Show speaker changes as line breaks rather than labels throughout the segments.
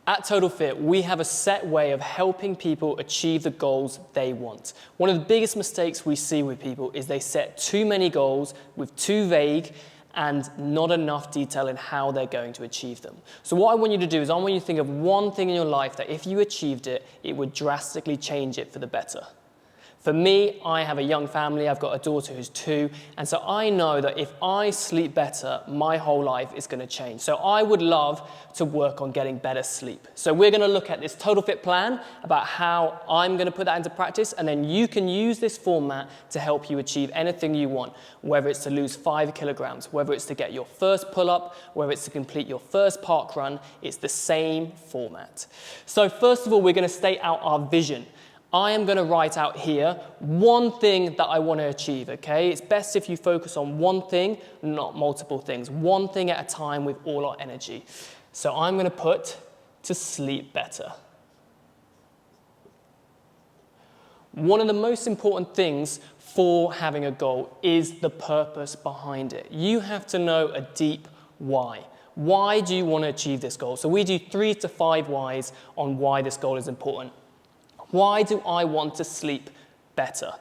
At Total Fit, we have a set way of helping people achieve the goals they want. One of the biggest mistakes we see with people is they set too many goals with too vague and not enough detail in how they're going to achieve them. So what I want you to do is I want you to think of one thing in your life that if you achieved it, it would drastically change it for the better. For me, I have a young family, I've got a daughter who's 2, and so I know that if I sleep better, my whole life is going to change. So I would love to work on getting better sleep. So we're going to look at this Total Fit plan about how I'm going to put that into practice, and then you can use this format to help you achieve anything you want, whether it's to lose 5 kilograms, whether it's to get your first pull-up, whether it's to complete your first park run, it's the same format. So first of all, we're going to state out our vision. I am going to write out here one thing that I want to achieve, okay? It's best if you focus on one thing, not multiple things. One thing at a time with all our energy. So I'm going to put to sleep better. One of the most important things for having a goal is the purpose behind it. You have to know a deep why. Why do you want to achieve this goal? So we do 3 to 5 whys on why this goal is important. Why do I want to sleep better?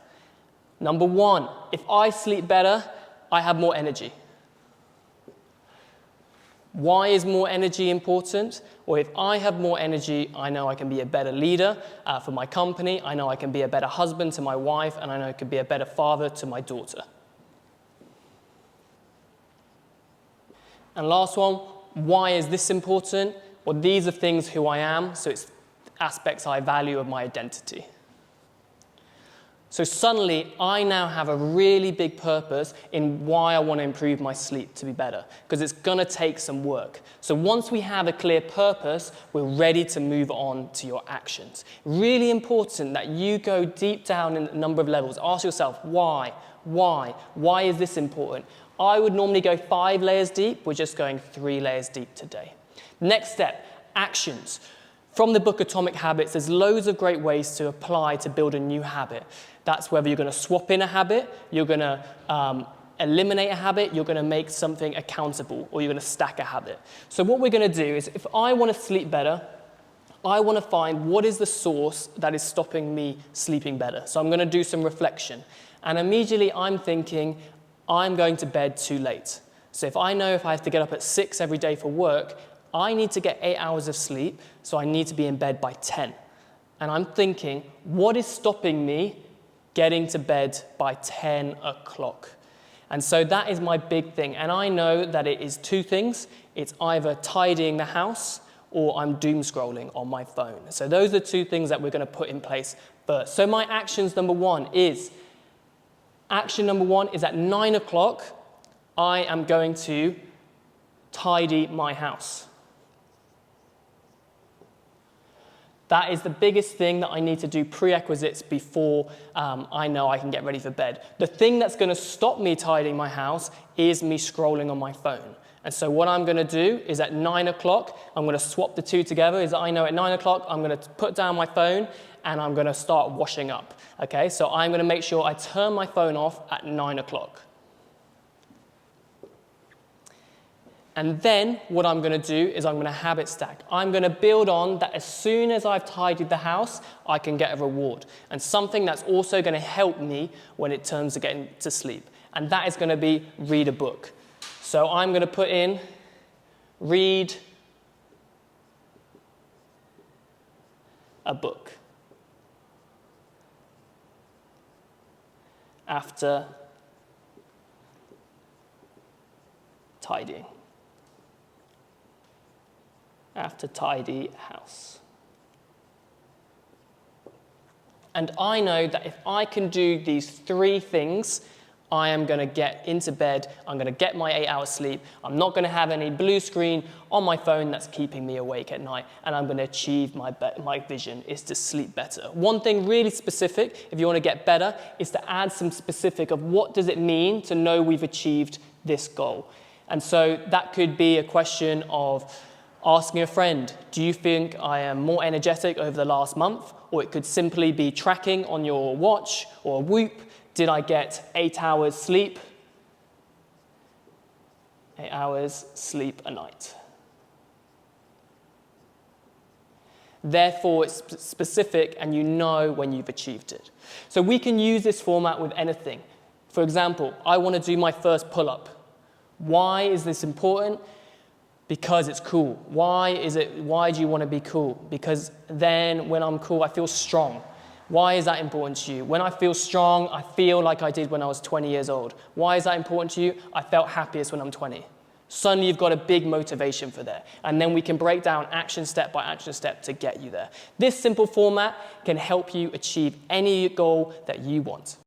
Number 1, if I sleep better, I have more energy. Why is more energy important? Well, if I have more energy, I know I can be a better leader for my company, I know I can be a better husband to my wife, and I know I can be a better father to my daughter. And last one, why is this important? Well, these are things who I am, so it's aspects I value of my identity. So suddenly, I now have a really big purpose in why I want to improve my sleep to be better, because it's going to take some work. So once we have a clear purpose, we're ready to move on to your actions. Really important that you go deep down in a number of levels. Ask yourself, why? Why? Why is this important? I would normally go 5 layers deep. We're just going 3 layers deep today. Next step, actions. From the book Atomic Habits, there's loads of great ways to apply to build a new habit. That's whether you're going to swap in a habit, you're going to eliminate a habit, you're going to make something accountable, or you're going to stack a habit. So what we're going to do is, if I want to sleep better, I want to find what is the source that is stopping me sleeping better. So I'm going to do some reflection. And immediately I'm thinking, I'm going to bed too late. So if I know if I have to get up at 6 every day for work, I need to get 8 hours of sleep, so I need to be in bed by 10. And I'm thinking, what is stopping me getting to bed by 10 o'clock? And so that is my big thing. And I know that it is 2 things. It's either tidying the house or I'm doom scrolling on my phone. So those are 2 things that we're going to put in place first. So my actions action number 1 is at 9 o'clock, I am going to tidy my house. That is the biggest thing that I need to do, prerequisites, before I know I can get ready for bed. The thing that's going to stop me tidying my house is me scrolling on my phone. And so what I'm going to do is at 9 o'clock, I'm going to swap the 2 together. Is I know at 9 o'clock, I'm going to put down my phone and I'm going to start washing up. Okay, so I'm going to make sure I turn my phone off at 9 o'clock. And then what I'm going to do is I'm going to habit stack. I'm going to build on that as soon as I've tidied the house, I can get a reward. And something that's also going to help me when it turns to getting to sleep. And that is going to be read a book. So I'm going to put in read a book after tidying. After tidy house. And I know that if I can do these 3 things, I am going to get into bed, I'm going to get my 8 hours sleep, I'm not going to have any blue screen on my phone that's keeping me awake at night, and I'm going to achieve my vision is to sleep better. One thing really specific, if you want to get better, is to add some specific of what does it mean to know we've achieved this goal. And so that could be a question of asking a friend, do you think I am more energetic over the last month? Or it could simply be tracking on your watch or a Whoop. Did I get 8 hours sleep? 8 hours sleep a night. Therefore, it's specific and you know when you've achieved it. So we can use this format with anything. For example, I want to do my first pull-up. Why is this important? Because it's cool. Why do you want to be cool? Because then when I'm cool, I feel strong. Why is that important to you? When I feel strong, I feel like I did when I was 20 years old. Why is that important to you? I felt happiest when I'm 20. Suddenly you've got a big motivation for that. And then we can break down action step by action step to get you there. This simple format can help you achieve any goal that you want.